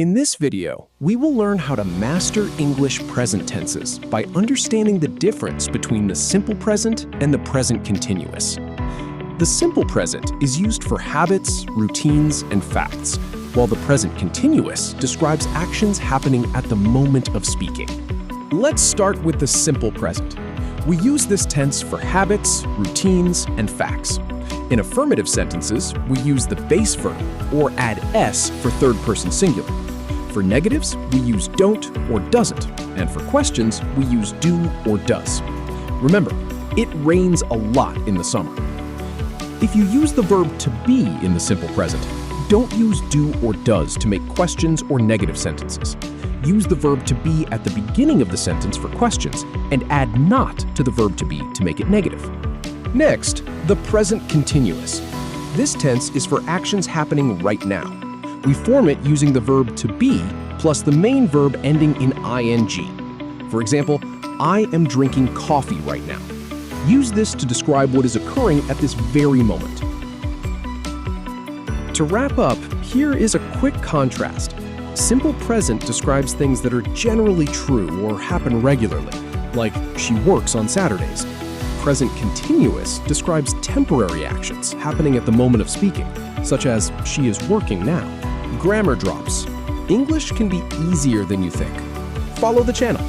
In this video, we will learn how to master English present tenses by understanding the difference between the simple present and the present continuous. The simple present is used for habits, routines, and facts, while the present continuous describes actions happening at the moment of speaking. Let's start with the simple present. We use this tense for habits, routines, and facts. In affirmative sentences, we use the base verb or add s for third-person singular. For negatives, we use don't or doesn't, and for questions, we use do or does. Remember, it rains a lot in the summer. If you use the verb to be in the simple present, don't use do or does to make questions or negative sentences. Use the verb to be at the beginning of the sentence for questions and add not to the verb to be to make it negative. Next, the present continuous. This tense is for actions happening right now. We form it using the verb to be plus the main verb ending in ing. For example, I am drinking coffee right now. Use this to describe what is occurring at this very moment. To wrap up, here is a quick contrast. Simple present describes things that are generally true or happen regularly, like she works on Saturdays. Present continuous describes temporary actions happening at the moment of speaking, such as she is working now. Grammar drops. English can be easier than you think. Follow the channel.